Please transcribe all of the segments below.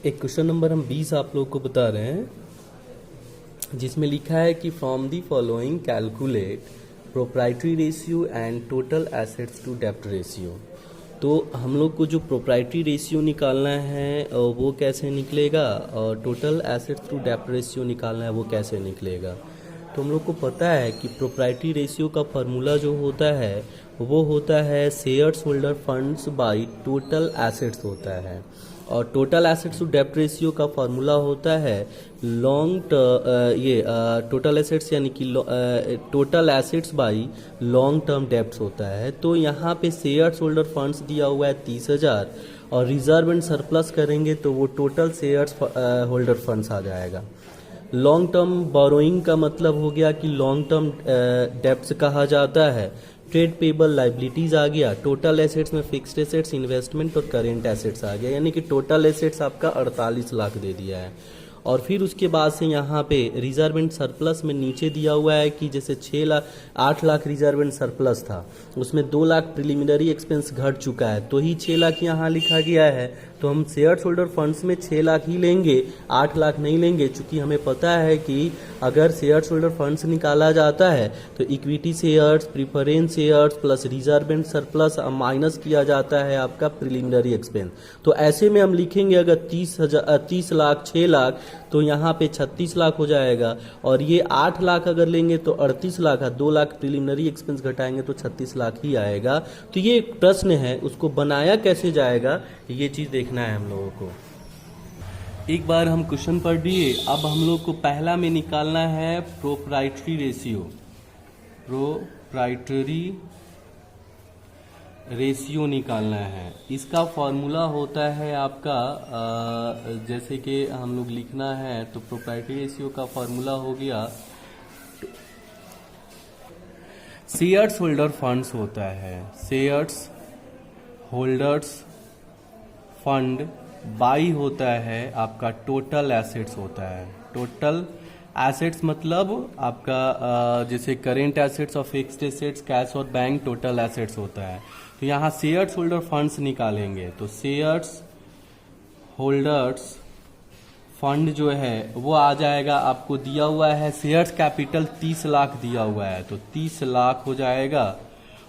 एक question number हम 20 आप लोग को बता रहे हैं, जिसमें लिखा है कि from the following calculate proprietary ratio and total assets to डेप्ट रेशियो। तो हम लोग को जो प्रोप्राइटरी रेशियो निकालना है वो कैसे निकलेगा, और टोटल एसेट्स टू डेप्ट रेशियो निकालना है वो कैसे निकलेगा। तो हम लोग को पता है कि प्रोप्राइटरी रेशियो का फार्मूला जो होता है वो होता है shares holder funds by total assets होता है, और टोटल एसेट्स टू डेप्ट रेशियो का फार्मूला होता है टोटल एसेट्स यानी कि total assets by long term debts होता है। तो यहाँ पे शेयर्स होल्डर फंड्स दिया हुआ है 30,000 और रिजर्व एंड सरप्लस करेंगे तो वो टोटल शेयर्स होल्डर फंड्स आ जाएगा। लॉन्ग टर्म बोरोइंग का मतलब हो गया कि लॉन्ग टर्म डेप्ट्स कहा जाता है। ट्रेड पेबल लाइबिलिटीज आ गया। टोटल एसेट्स में फिक्स्ड एसेट्स, इन्वेस्टमेंट और करेंट एसेट्स आ गया, यानी कि टोटल एसेट्स आपका 48 लाख दे दिया है। और फिर उसके बाद से यहाँ पे रिजर्व एंड सरप्लस में नीचे दिया हुआ है कि जैसे 8 लाख रिजर्व एंड सरप्लस था, उसमें 2 लाख प्रिलिमिनरी एक्सपेंस घट चुका है तो ही 6 लाख यहाँ लिखा गया है। तो हम शेयर्स होल्डर फंड्स में 6 लाख ही लेंगे, 8 लाख नहीं लेंगे, क्योंकि हमें पता है कि अगर शेयर्स होल्डर फंड्स निकाला जाता है तो equity shares, preference shares plus reserve and surplus minus किया जाता है आपका प्रिलिमिनरी एक्सपेंस। तो ऐसे में हम लिखेंगे अगर 30 लाख 6 लाख तो यहाँ पे 36 लाख हो जाएगा, और ये 8 लाख अगर लेंगे तो 38 लाख है, 2 लाख प्रिलिमिनरी एक्सपेंस घटाएंगे तो 36 लाख ही आएगा। तो ये एक प्रश्न है, उसको बनाया कैसे जाएगा ये चीज देखना है हम लोगों को। एक बार हम क्वेश्चन पढ़ लिए, अब हम लोग को पहला में निकालना है प्रोप्राइटरी रेशियो। प्रोप्राइटरी रेशियो निकालना है। इसका फॉर्मूला होता है आपका जैसे कि हम लोग लिखना है तो प्रोप्राइटरी रेशियो का फॉर्मूला हो गया शेयर्स होल्डर फंड्स होता है, शेयर्स होल्डर्स फंड बाई होता है आपका टोटल एसेट्स होता है। टोटल एसेट्स मतलब आपका जैसे करेंट एसेट्स और फिक्स्ड एसेट्स, कैश और बैंक, टोटल एसेट्स होता है। तो यहाँ शेयर्स होल्डर फंड्स निकालेंगे तो शेयर्स होल्डर्स फंड जो है वो आ जाएगा, आपको दिया हुआ है शेयर्स कैपिटल 30 लाख दिया हुआ है तो 30 लाख हो जाएगा,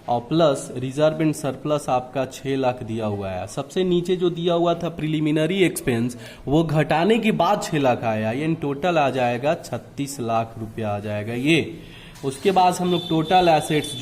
और प्लस रिजर्व एंड सरप्लस आपका 6 लाख दिया हुआ है। सबसे नीचे जो दिया हुआ था प्रिलिमिनरी एक्सपेंस वो घटाने के बाद 6 लाख आया, यानी टोटल आ जाएगा 36 लाख रुपया आ जाएगा ये। उसके बाद हम लोग टोटल एसेट्स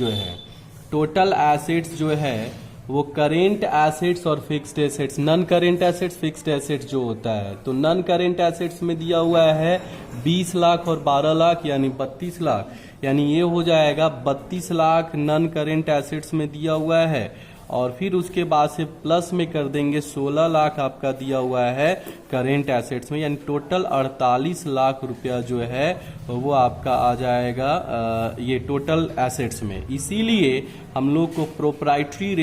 जो है वो करेंट एसेट्स और fixed assets, non current assets fixed assets जो होता है, तो नॉन करेंट एसेट्स में दिया हुआ है 20 लाख और 12 लाख यानी 32 लाख, यानी ये हो जाएगा 32 लाख नॉन करेंट एसेट्स में दिया हुआ है। और फिर उसके बाद से प्लस में कर देंगे 16 लाख आपका दिया हुआ है करेंट एसेट्स में, यानी टोटल 48 लाख रुपया जो है वो आपका आ जाएगा ये टोटल एसेट्स में। इसीलिए हम लोग को प्रोप्राइटरी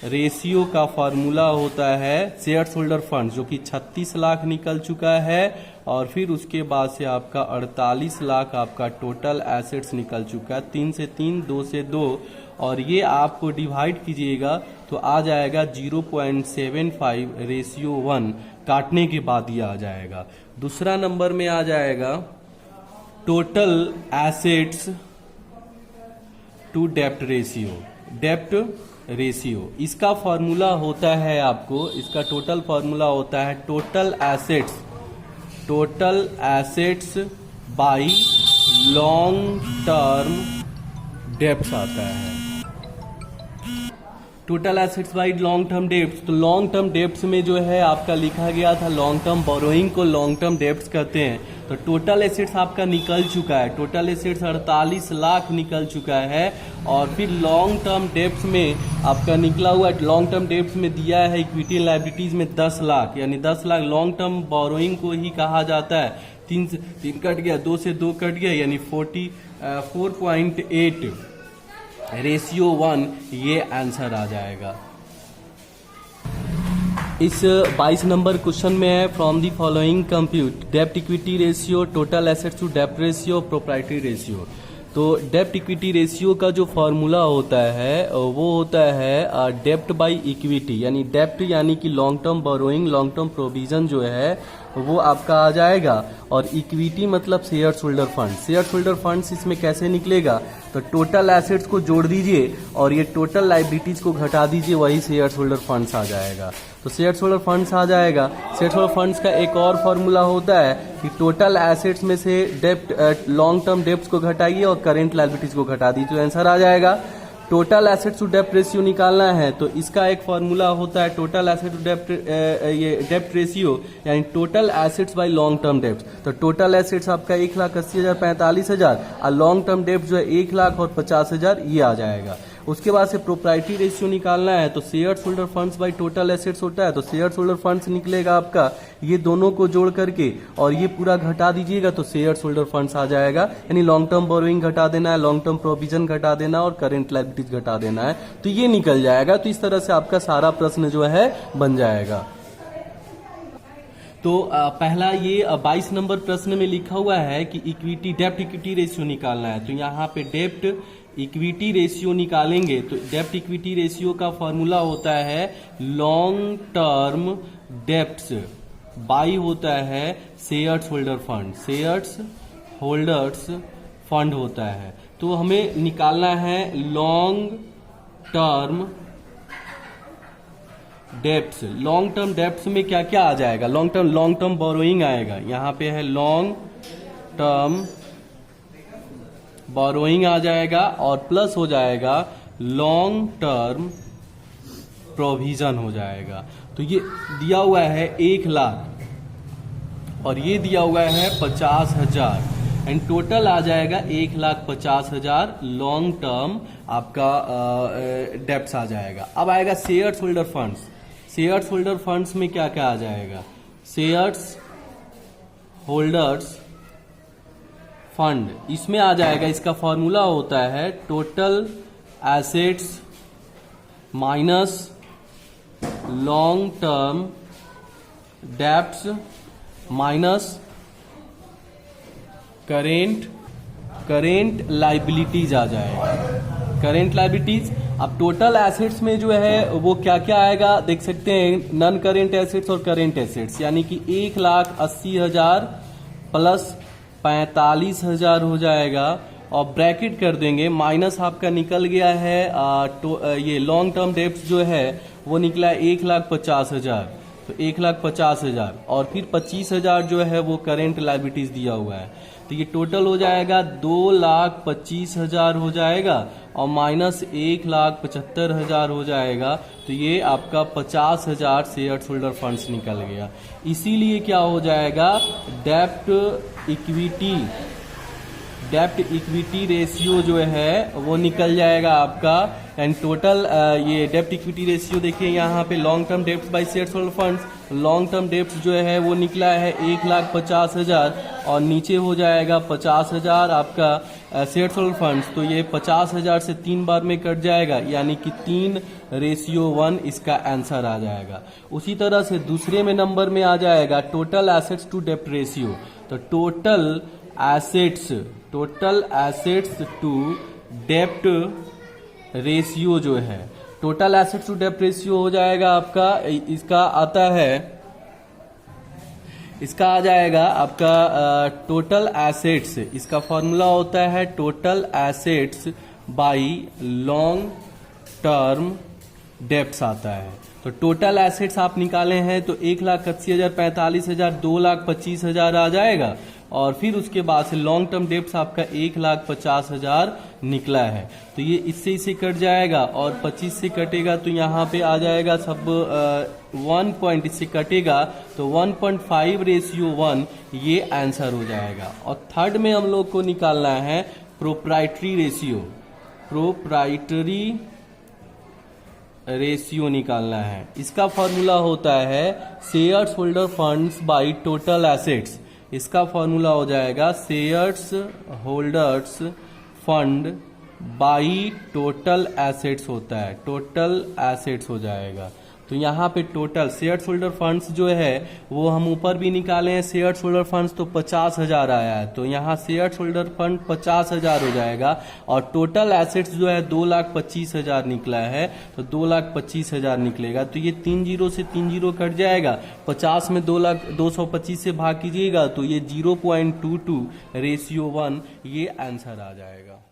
रेशियो का फॉर्मूला होता है शेयर्स होल्डर फंड जो कि 36 लाख निकल चुका है, और फिर उसके बाद से आपका 48 लाख आपका टोटल एसेट्स निकल चुका है। 3 से 3, 2 से 2, और ये आपको डिवाइड कीजिएगा तो आ जाएगा 0.75 रेशियो 1, काटने के बाद ये आ जाएगा। दूसरा नंबर में आ जाएगा टोटल एसेट्स टू डेप्ट रेशियो। इसका फॉर्मूला होता है आपको, इसका टोटल फॉर्मूला होता है total assets by long term debts आता है। Total assets by long term debts, तो लॉन्ग टर्म डेप्ट्स में जो है आपका लिखा गया था लॉन्ग टर्म बोरोइंग को लॉन्ग टर्म डेप्ट्स कहते हैं। तो टोटल एसेट्स आपका निकल चुका है, टोटल एसेट्स 48 लाख निकल चुका है, और फिर लॉन्ग टर्म डेप्ट्स में आपका निकला हुआ लॉन्ग टर्म डेप्ट्स में दिया है इक्विटी लाइबिलिटीज में 10 लाख, यानी 10 लाख लॉन्ग टर्म बोरोइंग को ही कहा जाता है। 3 से 3 कट गया, 2 से 2 कट गया, यानी 4.8 रेशियो 1 ये आंसर आ जाएगा। इस 22 नंबर क्वेश्चन में है from the following compute dept equity ratio, total assets to डेप्ट रेशियो, प्रोप्राइटरी रेशियो। तो डेप्ट इक्विटी रेशियो का जो फॉर्मूला होता है वो होता है डेप्ट बाय इक्विटी, यानी डेप्ट यानी कि long term borrowing, long term provision जो है वो आपका आ जाएगा, और इक्विटी मतलब share holder fund. Share holder funds इसमें कैसे निकलेगा, तो टोटल एसेट्स को जोड़ दीजिए और ये टोटल लाइबिलिटीज को घटा दीजिए, वही शेयर होल्डर फंड्स आ जाएगा। तो शेयर होल्डर फंड्स आ जाएगा। शेयर होल्डर फंड्स का एक और फॉर्मूला होता है कि टोटल एसेट्स में से डेप्ट लॉन्ग टर्म डेप्ट को घटाइए और करेंट लाइबिलिटीज को घटा दीजिए, तो आंसर आ जाएगा। टोटल एसेट्स टू डेप्ट रेशियो निकालना है तो इसका एक फॉर्मूला होता है टोटल एसेट टू डेप्ट, ये डेप्ट रेशियो यानी total assets by long term डेप्ट। तो टोटल एसेट्स आपका 1,80,000 45,000 और लॉन्ग टर्म डेप्ट जो है 1,50,000 ये आ जाएगा। उसके बाद से प्रोप्राइटरी रेशियो निकालना है तो share holder funds by total assets होता है, तो शेयर होल्डर फंड्स निकलेगा आपका ये दोनों को जोड़ करके और ये पूरा घटा दीजिएगा तो शेयर होल्डर फंड्स आ जाएगा। यानी लॉन्ग टर्म बोरोइंग घटा देना है, लॉन्ग टर्म प्रोविजन घटा देना और करेंट लायबिलिटीज घटा देना है, तो ये निकल जाएगा। तो इस तरह से आपका सारा प्रश्न जो है बन जाएगा। तो पहला ये 22 नंबर प्रश्न में लिखा हुआ है कि इक्विटी डेप्ट इक्विटी रेशियो निकालना है, तो यहाँ पे डेप्ट इक्विटी रेशियो निकालेंगे तो डेप्ट इक्विटी रेशियो का फॉर्मूला होता है लॉन्ग टर्म डेप्ट्स बाई होता है shares holder fund, shares holders fund होता है। तो हमें निकालना है long term debts. Long term debts में क्या क्या आ जाएगा, लॉन्ग टर्म बोरोइंग आएगा, यहाँ पे है लॉन्ग टर्म बोरोइंग आ जाएगा और प्लस हो जाएगा लॉन्ग टर्म प्रोविजन हो जाएगा। तो ये दिया हुआ है 1,00,000 और ये दिया हुआ है 50,000 एंड टोटल आ जाएगा 1,50,000 लॉन्ग टर्म आपका डेप्ट्स आ जाएगा। अब आएगा shares holder funds. Shares holder funds में क्या क्या आ जाएगा, शेयर्स होल्डर्स फंड इसमें आ जाएगा, इसका फॉर्मूला होता है total assets minus long term debts minus current liabilities आ जाएगा, करेंट लाइबिलिटीज। अब टोटल एसेट्स में जो है वो क्या क्या आएगा देख सकते हैं, नॉन करेंट एसेट्स और करेंट एसेट्स, यानी कि 1,80,000 प्लस 45,000 हो जाएगा और ब्रैकेट कर देंगे, माइनस आपका निकल गया है ये लॉन्ग टर्म डेप्ट जो है वो निकला है 1,50,000, तो 1,50,000 और फिर 25,000 जो है वो करेंट लायबिलिटीज दिया हुआ है, तो ये टोटल हो जाएगा 2,25,000 हो जाएगा और माइनस 1,75,000 हो जाएगा, तो ये आपका 50,000 शेयर होल्डर फंड्स निकल गया। इसीलिए क्या हो जाएगा, डेप्ट इक्विटी रेशियो जो है वो निकल जाएगा आपका। एंड टोटल ये डेप्ट इक्विटी रेशियो देखिए यहाँ पे लॉन्ग टर्म डेप्ट by shareholder funds, long term डेप्ट जो है वो निकला है 1,50,000 और नीचे हो जाएगा 50,000 आपका शेयर होल्डर फंड्स, तो ये 50,000 से 3 बार में कट जाएगा, यानी कि 3:1 इसका आंसर आ जाएगा। उसी तरह से दूसरे में नंबर में आ जाएगा टोटल एसेट्स टू डेप्ट रेशियो, तो टोटल एसेट्स टू डेप्ट रेशियो जो है, टोटल एसेट्स टू डेप्ट रेशियो हो जाएगा आपका, इसका आ जाएगा आपका टोटल एसेट्स, इसका फॉर्मूला होता है total assets by long term debts आता है। तो टोटल एसेट्स आप निकाले हैं तो 1,80,000 45,000 2,25,000 आ जाएगा और फिर उसके बाद से लॉन्ग टर्म डेप्ट्स आपका 1,50,000 निकला है, तो ये इससे इसे कट जाएगा और 25 से कटेगा तो यहाँ पे आ जाएगा सब 1 पॉइंट इससे कटेगा तो 1.5:1 ये आंसर हो जाएगा। और थर्ड में हम लोग को निकालना है प्रोप्राइटरी रेशियो निकालना है। इसका फॉर्मूला होता है shares holder funds by total assets, इसका फॉर्मूला हो जाएगा shares holders fund by total assets होता है, टोटल एसेट्स हो जाएगा। तो यहाँ पे टोटल शेयर होल्डर फंड्स जो है वो हम ऊपर भी निकाले हैं, शेयर होल्डर फंड्स तो 50,000 आया है, तो यहाँ शेयर होल्डर फंड 50,000 हो जाएगा और टोटल एसेट्स जो है 2,25,000 निकला है, तो 2,25,000 निकलेगा। तो ये 3 जीरो से 3 जीरो कट जाएगा, 50 में 2,225 से भाग कीजिएगा तो ये 0.22:1 ये आंसर आ जाएगा।